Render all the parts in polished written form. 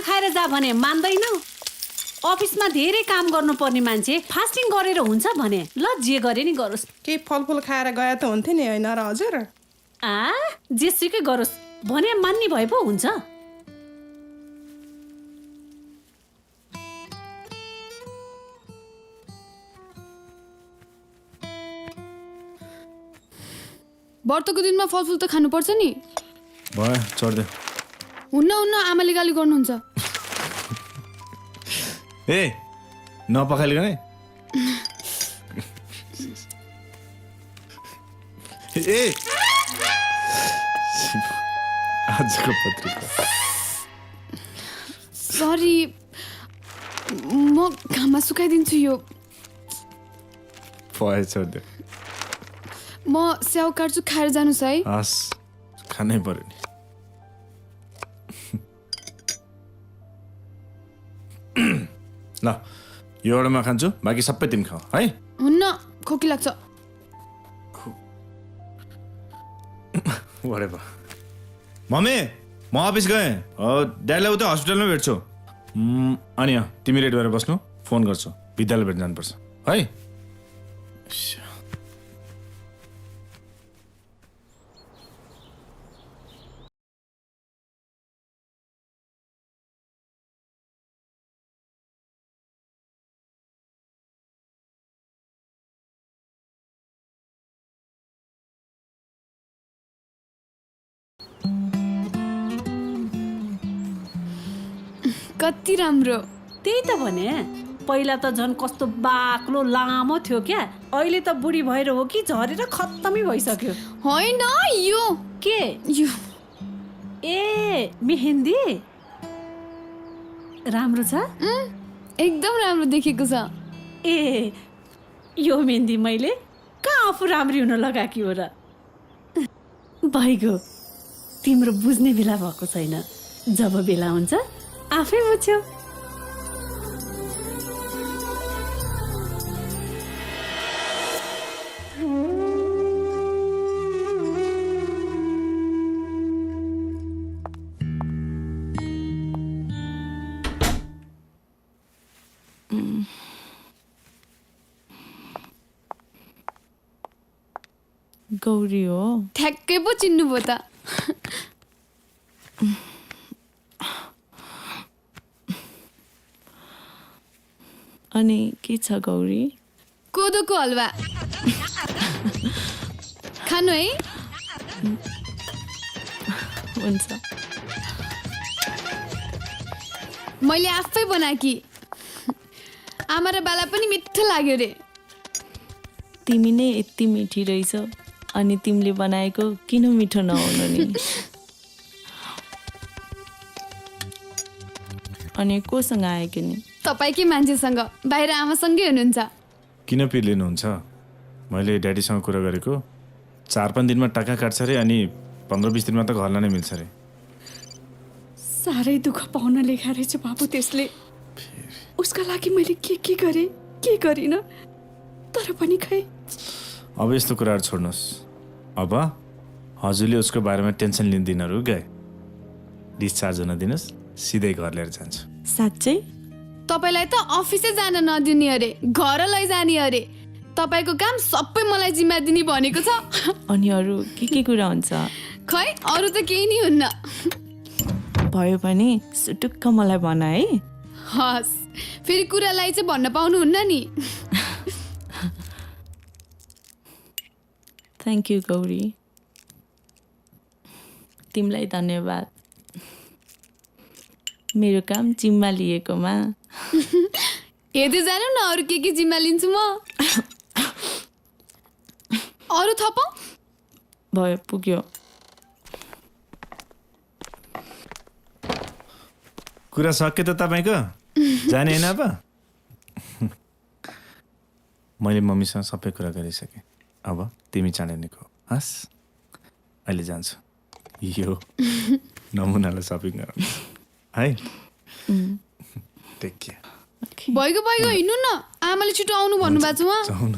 खाना खाएर जा भने मान्दैनौ। अफिसमा धेरै काम गर्नुपर्ने मान्छे फास्टिङ गरेर हुन्छ भने ल जे गरे नि गरोस्। के फलफुल खाएर गए त हुन्थ्यो नि होइन र हजुर? जेसुकै गरोस् भने मान्ने भए पो हुन्छ। व्रतको दिनमा फलफुल त खानुपर्छ नि। भयो चढ्दै। हुन्न आमाले गाली गर्नुहुन्छ। ए नपखालिकन ए आजको पत्रिका सरी म घाममा सुकाइदिन्छु यो। भयो चढ्दै। म स्याउ काट्छु खाएर जानुस् है। हस् खानै पर्यो नि। ल यो एउटा म खान्छु बाँकी सबै तिमी खाऊ है। हुन्न खोकी लाग्छ। मम्मी म अफिस गएँ ड्याडीलाई उता हस्पिटलमा भेट्छु। अनि तिमी रेडी भएर बस्नु फोन गर्छु विद्यालय भेट्न जानुपर्छ है। कति राम्रो। त्यही त भने पहिला त झन् कस्तो बाक्लो लामो थियो क्या। अहिले त बुढी भएर हो कि झरेर खत्तमै भइसक्यो। होइन यो के यो ए मेहेन्दी राम्रो छ। एकदम राम्रो देखेको छ। ए यो मेहेन्दी मैले कहाँ आफू राम्री हुन लगाएकी हो र। भइगयो तिम्रो बुझ्ने बेला भएको छैन। जब बेला हुन्छ आफै बुझ्छौ। गौरी हो। ठ्याक्कै पो चिन्नुभयो त। अनि के छ गौरी? कोदोको हलुवा खानु है। हुन्छ मैले आफै बनाएकी। आमा र बाला पनि मिठो लाग्यो रे। तिमी नै यति मिठी रहेछ अनि तिमीले बनाएको किन मिठो नहुनु नि। अनि कोसँग आएको नि? तपाईँकै मान्छेसँग बाहिर आमासँगै हुनुहुन्छ। किन पिर्लिनुहुन्छ? मैले ड्याडीसँग कुरा गरेको 4-5 दिनमा टाका काट्छ अरे अनि 15-20 दिनमा त घरलाई नै मिल्छ अरे। साह्रै दुःख पाउन लेखा रहेछ बाबु त्यसले। उसका लागि मैले के गरेँ के गरिनँ तर पनि खै। अब यस्तो कुराहरू छोड्नुहोस्। अब हजुरले उसको बारेमा टेन्सन लिँदिनहरू गए डिस्चार्ज हुन दिनुहोस् सिधै घर लिएर जान्छु। साँच्चै? तपाईँलाई त अफिसै जान नदिने अरे घर लैजाने अरे। तपाईँको काम सबै मलाई जिम्मा दिने भनेको छ। अनि अरू के कुरा हुन्छ? खै अरू त केही नि हुन्न। भयो भने सुटुक्क मलाई भन है। हस् फेरि कुरालाई चाहिँ भन्न पाउनुहुन्न नि। Thank you Gauri. तिमीलाई धन्यवाद मेरो काम जिम्मा लिएकोमा। हेर्दै जानु न अरू के जिम्मा लिन्छु म। अरू थपौ? भयो पुग्यो। कुरा सके त तपाईँको जाने होइन? अब मैले मम्मीसँग सबै कुरा गरिसकेँ। अब तिमी चाँडै निको हस्। अहिले जान्छु यो नमुनालाई सपिङ गराउनु है। Take care. भइगयो हिँड्नु न। आमाले छिटो आउनु भन्नुभएको छ उहाँ। जाउँ न।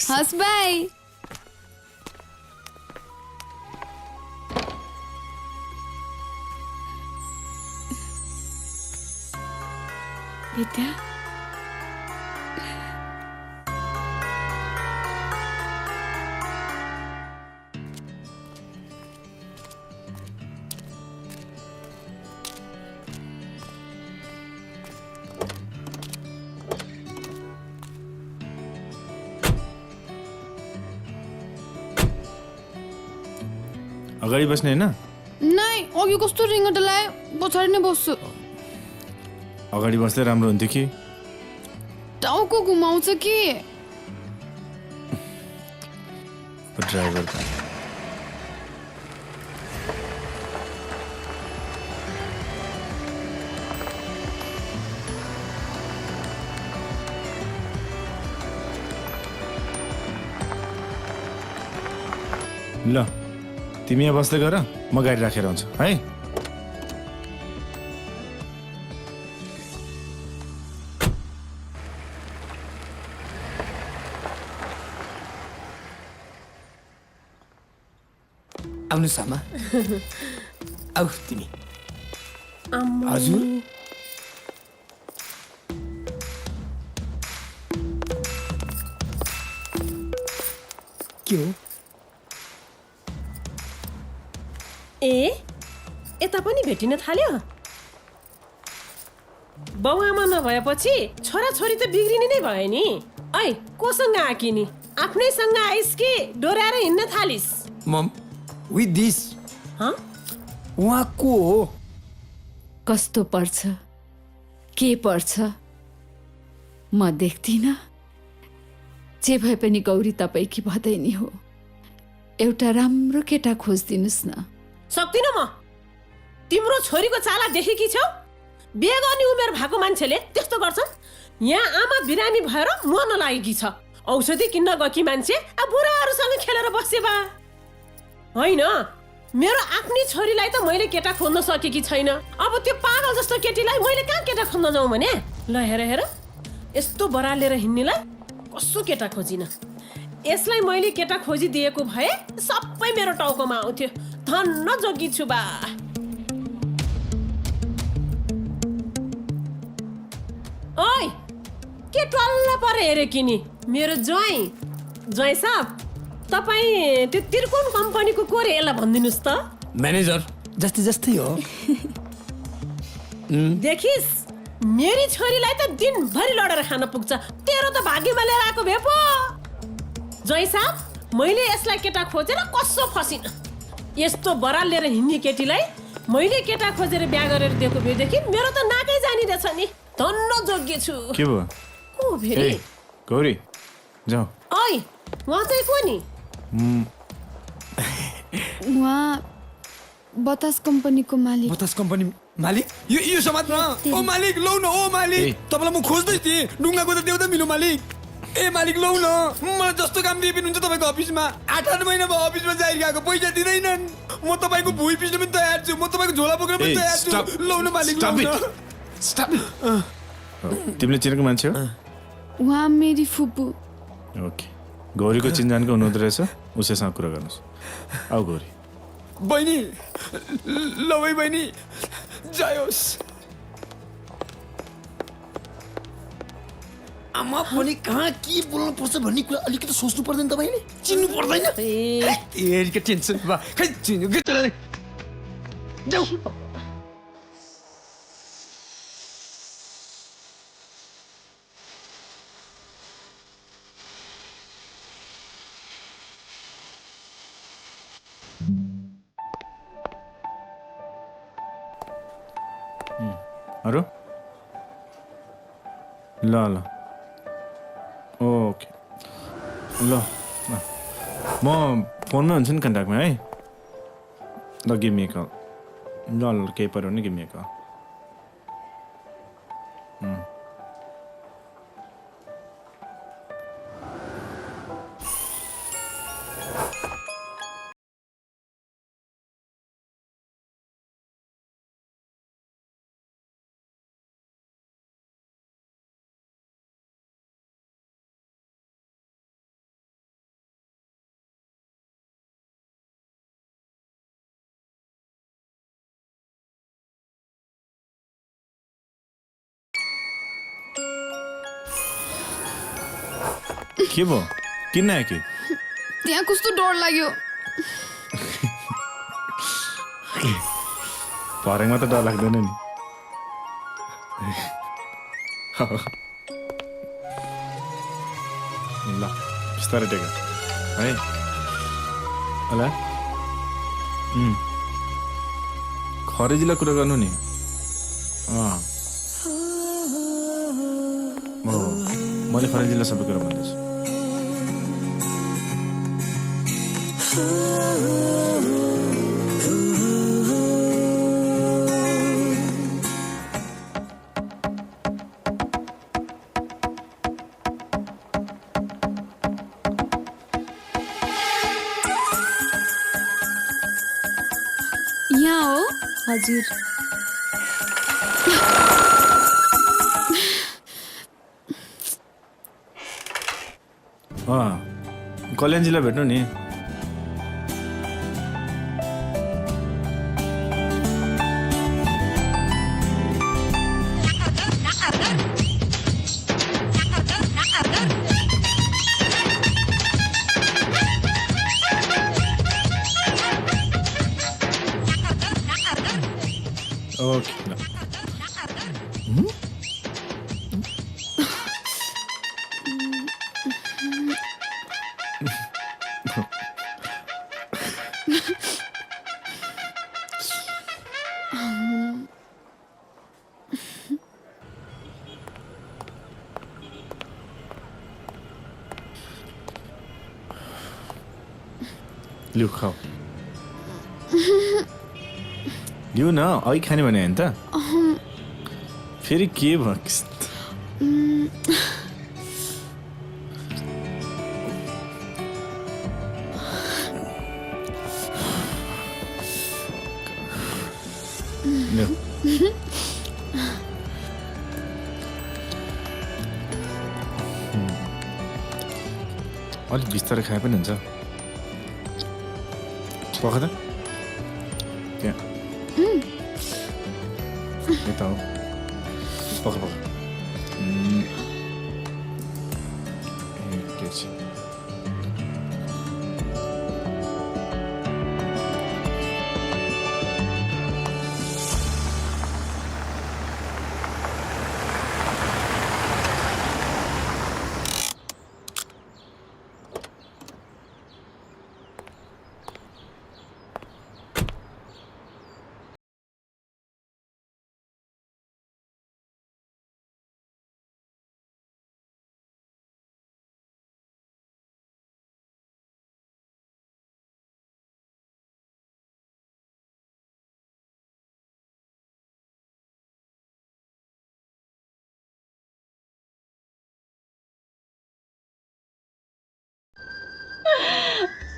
हस् बाई। विद्या अगाडि बस्ने होइन नाइ अघि कस्तो रिङ्गटा लाग्यो पछाडि नै बस्छु अगाडि बस्दै राम्रो हुन्थ्यो कि टाउको घुमाउँछ कि ड्राइभर त ल तिमी यहाँ बस्दै गर म गाडी राखेर आउँछु है आउनुहोस् आमा आऊ तिमी हजुर के हो ए यता पनि भेटिन थाल्यो बाउआमा नभएपछि छोराछोरी त बिग्रिने नै भयो नि ऐ कोसँग आकी नि आफ्नैसँग आइस कि डोर्याएर हिँड्न थालिस मम विथ दिस हँ उहाँ को हो कस्तो पर्छ के पर्छ म देख्दिनँ जे भए पनि गौरी तपाईँकी भदैनी हो एउटा राम्रो केटा खोजिदिनुहोस् न सक्दिनँ म तिम्रो छोरीको चाला देखेकी छौ बिहे गर्ने उमेर भएको मान्छेले त्यस्तो गर्छन् यहाँ आमा बिरामी भएर मर्न लागेकी छ औषधि किन्न गएकी मान्छे अब बुढाहरूसँग खेलेर बसे बा होइन मेरो आफ्नै छोरीलाई त मैले केटा खोज्न सकेकी छैन अब त्यो पागल जस्तो केटीलाई मैले कहाँ केटा खोज्न जाउँ भने ल हेर हेर यस्तो बरालेर हिँड्नेलाई कसो केटा खोजिन यसलाई मैले केटा खोजिदिएको भए सबै मेरो टाउकोमा आउँथ्यो धन्न जोगी छु बा ओइ के टल्ल परे हेरे किनी मेरो ज्वाइँ साहब तपाईँ त्यो त्रिकोण कम्पनीको को रे यसलाई भनिदिनुहोस् त म्यानेजर जस्तै जस्तै हो देखिस् मेरी छोरीलाई त दिनभरि लडेर खान पुग्छ तेरो त भाग्यमा लिएर आएको भए पो ज्वाइँ साहब मैले यसलाई केटा खोजेर कसो फसिन यस्तो बराल लिएर हिँड्ने केटीलाई मैले केटा खोजेर बिहा गरेर दिएको भएदेखि मेरो त नाकै जानी रहेछ नि धन्न जोग्य छु के भयो को भेरी ए गौरी जाऊ ओइ उहाँ चाहिँ को नि उहाँ बतास कम्पनीको मालिक बतास कम्पनी मालिक यो समाज न ओ मालिक लौ न ओ मालिक तपाईँलाई म खोज्दै थिएँ ढुङ्गाको त देउता मिलो मालिक ए मालिक लौ न मलाई जस्तो काम दिए पनि हुन्छ तपाईँको अफिसमा 8 महिना भयो अफिसमा जाहिर गएको पैसा दिँदैनन् म तपाईँको भुइँ पिस्न पनि तयार छु म तपाईँको झोला बोकेर पनि तयार छु लौ न मालिक लौ न तिमीले चिनेको मान्छे हो उहाँ मेरी फुपू ओके गौरीको चिन्जानको हुनुहुँदो रहेछ उसैसँग कुरा गर्नुहोस् आऊ गौरी बहिनी ल है बहिनी जायोस् आमा पनि कहाँ के बोल्नु पर्छ भन्ने कुरा अलिकति सोच्नु पर्दैन तपाईँले चिन्नु पर्दैन ए टेन्सन बा खै चिन्नु के चला जाऊ अरू ल ल ओके ल म फोनमा हुन्छु नि कन्ट्याक्टमा है ल गिभ मी कल ल केही पऱ्यो भने गिभ मी कल के भयो किन आयो कि त्यहाँ कस्तो डर लाग्यो भरेङमा त डर लाग्दैन नि ल बिस्तारै टेक है होला खरेजीलाई कुरा गर्नु नि मैले खरेजीलाई सबै कुरा भन्दैछु यहाँ हो हजुर कल्याणजीलाई भेट्नु नि ओके लिउ खाऊ लिउ न अघि खाने भने होइन त फेरि के भयो अलिक बिस्तारै खाए पनि हुन्छ पख त त्यहाँ यता हो पख पख एकैछिन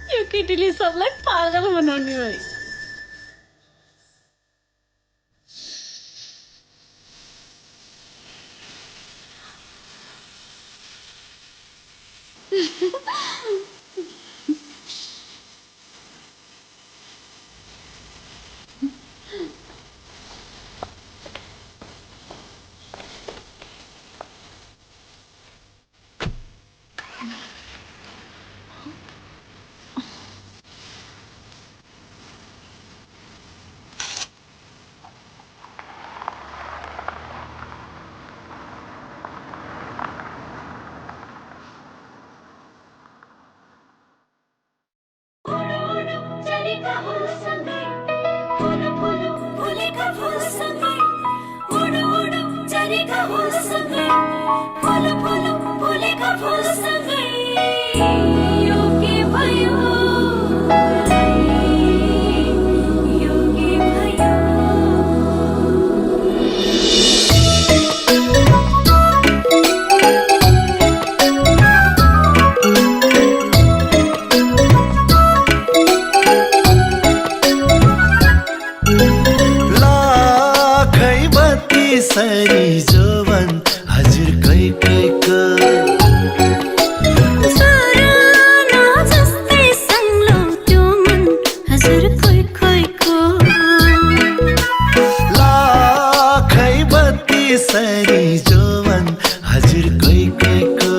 यो केटीले सबलाई पागल बनाउने भयो सरी जोवन हजुर कै कैको जस्तै संग्लो त्यो मन हजुर कोही कोहीको लाखै बत्ती सरी जोवन हजुर कै कैको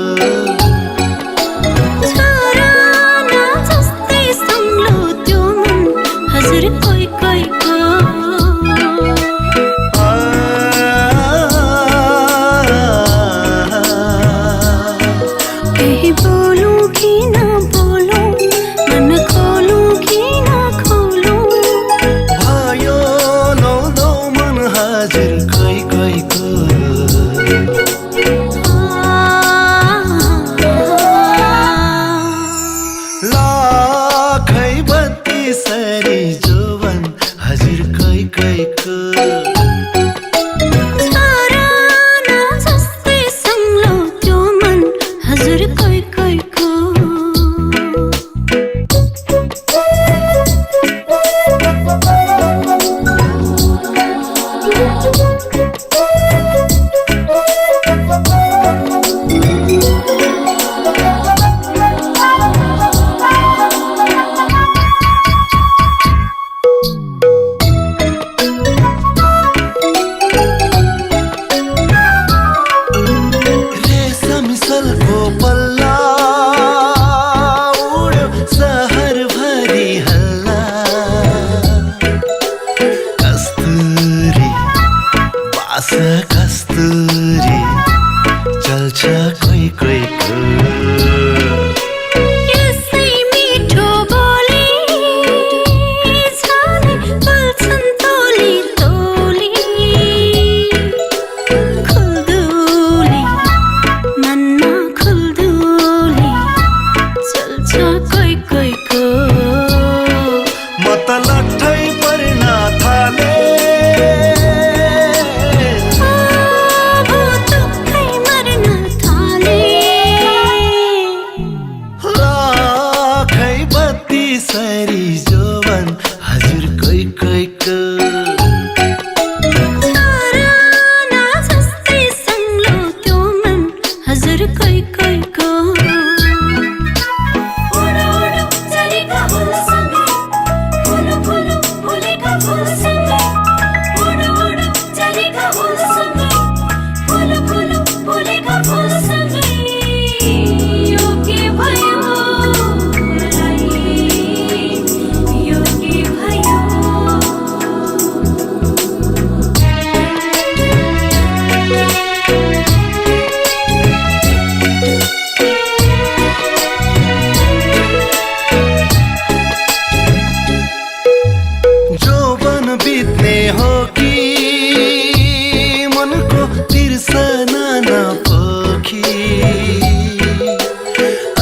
सनाना पोखी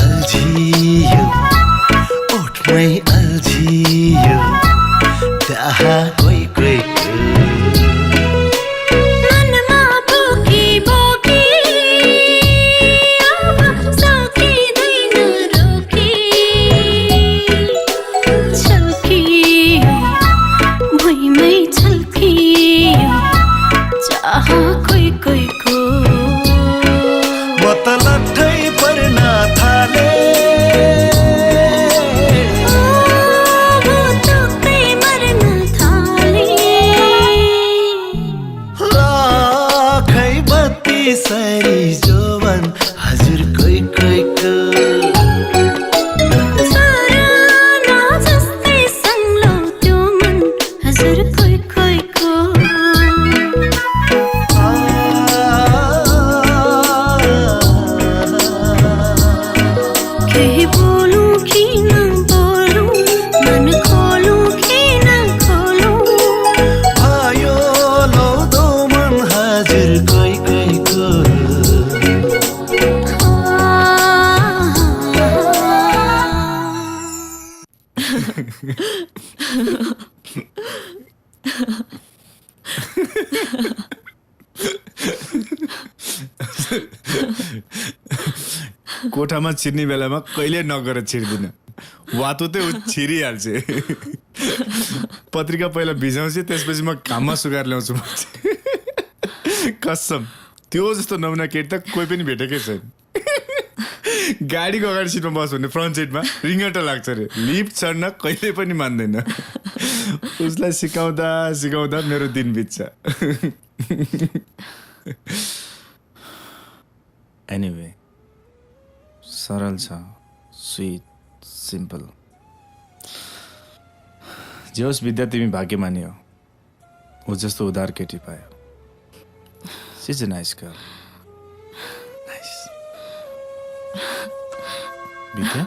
अल्झियो ओठमै अल्झियो त्यहाँ कोही कोहीको मनमा बोकी बोकी अब सकिँदैन रोकी छल्कियो भुइँमै छल्कियो चाह कोही कोहीको म त लट्ठै पर्न थाले भुतुक्कै मर्न थाले राखै बत्ती सरी जोवन हजुर कोही कोहीको सराना जस्तै सङ्लो त्यो मन हजुर कोही कोहीको केही बोलौँ कि नबोलौँ मन खोलौँ कि नखोलौँ भयो लौदो मन हजुर कोही कोहीको कोठामा छिर्ने बेलामा कहिले नगएर छिर्दिन वातुतै छिरिहाल्छ पत्रिका पहिला भिजाउँछ त्यसपछि म घाममा सुकाएर ल्याउँछु कसम त्यो जस्तो नमुना केटी त कोही पनि भेटेकै छैन गाडीको अगाडि सिटमा बस भने फ्रन्ट सिटमा रिङ्गटा लाग्छ अरे लिफ्ट चढ्न कहिले पनि मान्दैन उसलाई सिकाउँदा सिकाउँदा मेरो दिन बित्छ एनिवे सरल छ स्विट सिम्पल जे होस् विद्या तिमी भाग्यमानी हो ऊ जस्तो उदार केटी पायो she is a nice girl nice Vidya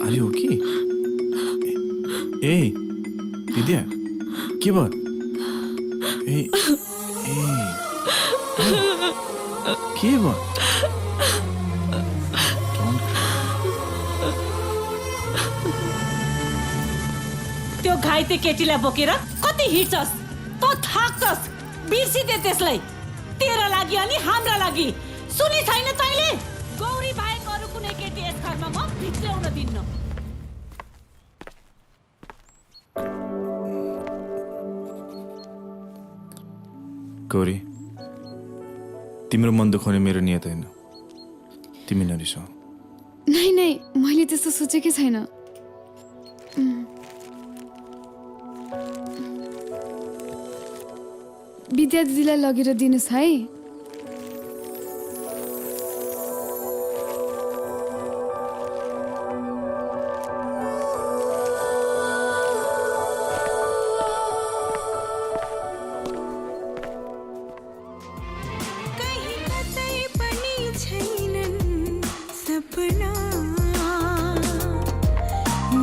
अरे हो कि ए विद्या के भयो ए ए के भयो त्यो घाइते केटीलाई बोकेर कति हिँड्छस् तँ थाक्छस् बिर्सिदे त्यसलाई तेरा लागि अनि हाम्रा लागि सुनि छैन तैँले गौरी बाहेक अरू कुनै केटी यस घरमा म भित्र्याउन दिन्न गौरी तिम्रो मन दुखाउने मेरो नियत होइन तिमी नरिसाऊ नै नै मैले त्यस्तो सोचेकै छैन विद्या दिदीलाई लगेर दिनुहोस् है कहीं कतै पनि छैनन् सपना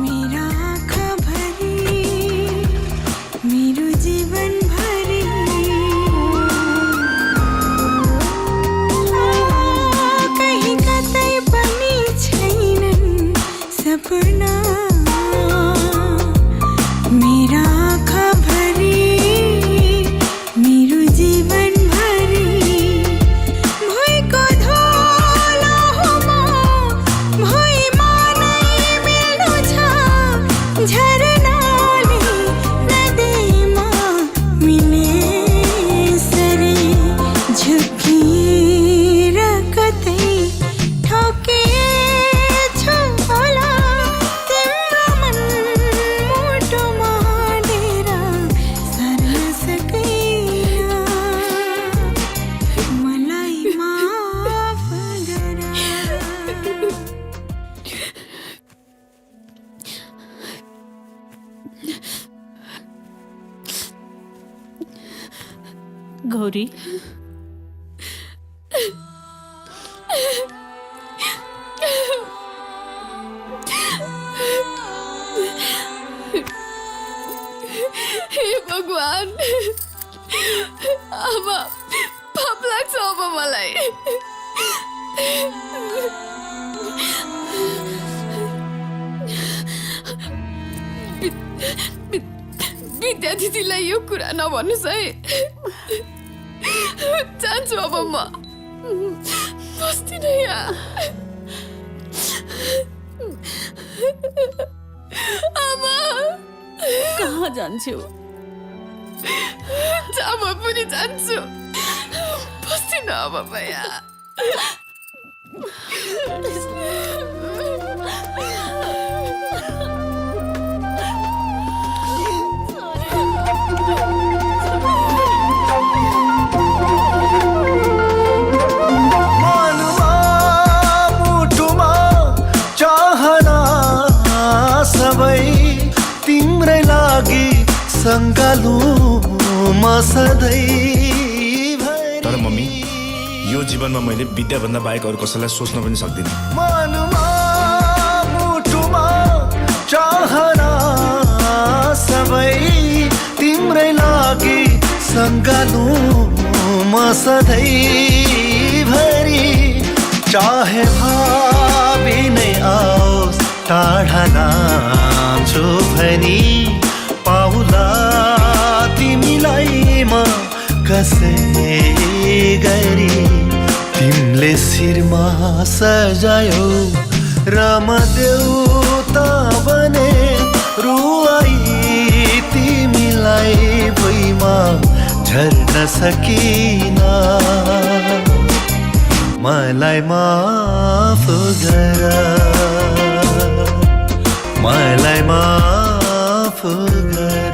मेरा आँखाभरि मेरो जीवनभरि कहीं कतै पनि छैनन् सपना मेरा आँखाभरि मेरो जीवनभरि भुइँको धुलो हो म भुइँमा नै मिल्नु छ झरनाले नदीमा मिलेसरी झुक्किएर कतै ठोकिएछु होला तिम्रो मन मुटुमा डेरा सर्न सकिन मलाई माफ गर गौरी हे भगवान दिदीलाई यो कुरा नभन्नुस् है। जान्छु अब म बस्दिनँ यहाँ। आमा कहाँ जान्छौ? जहाँ म पनि जान्छु, बस्दिनँ अब म यहाँ। मनमा मुटुमा चाहना सबै तिम्रै लागि सङ्गालु म सधैँ। तर मम्मी, यो जीवनमा मैले विद्याभन्दा बाहेक अरू कसैलाई सोच्न पनि सक्दिनँ। मनमा मुटुमा चाहना सबै तिम्रै लागि सङ्गालु म सधैँभरि। चाहे भावी नै आओस् टाढा नाम्छु भनी, पाउला तिमीलाई म कसै गरी। तिमीले शिरमा सजायो र म देउता बने, रुवाई तिमीलाई भुइँमा झर्न सकिन। मलाई माफ गर, मलाई माफ गर।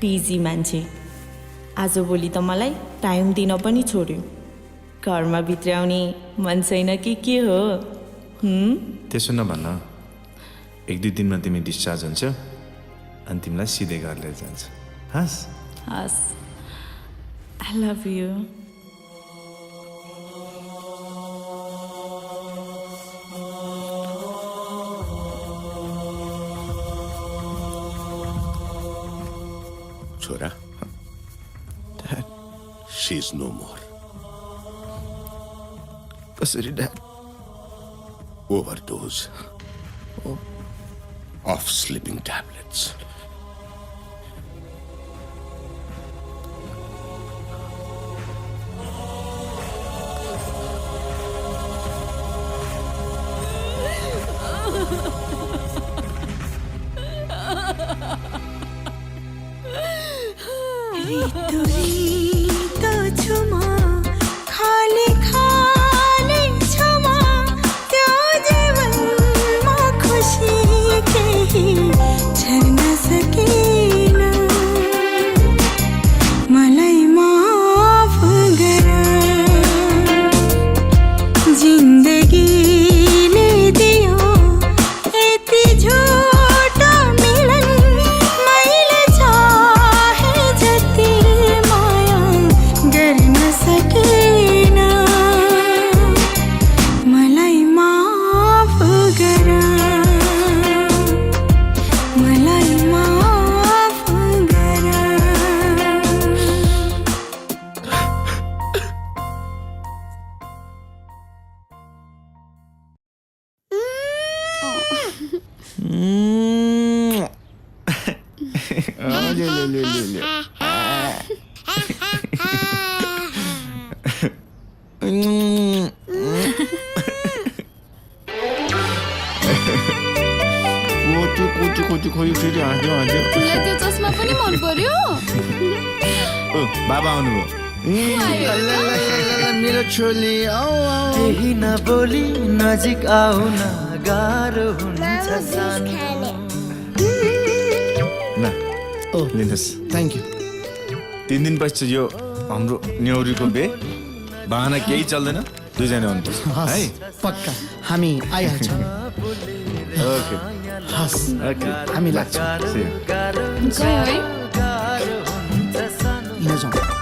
बिजी मान्छे आजभोलि त मलाई टाइम दिन पनि छोड्यो। घरमा भित्र्याउने मन छैन कि के हो? त्यसो नभन्न, 1-2 दिनमा तिमी डिस्चार्ज हुन्छ अनि तिमीलाई सिधै घर लिएर जान्छ। हस् हस्, I love you. Chora, Dad, she's no more. कसरी dad? Overdose of sleeping tablets. माया तिमीलाई त्यो चस्मा पनि मन पर्यो बाबा आउनुभयो मेरो छोरी केही नबोली नजिक आउन गाह्रो हुन्छ सानो लिनुहोस् थ्याङ्क यू 3 दिन पछि यो हाम्रो न्यौरीको बे बहाना केही चल्दैन दुईजना हुनुपर्छ है पक्का हामी आइहाल्छौँ ओके हस् ओके हामी लाग्छौँ गयो है गाह्रो हुन्छ सानो यहाँ जाउँ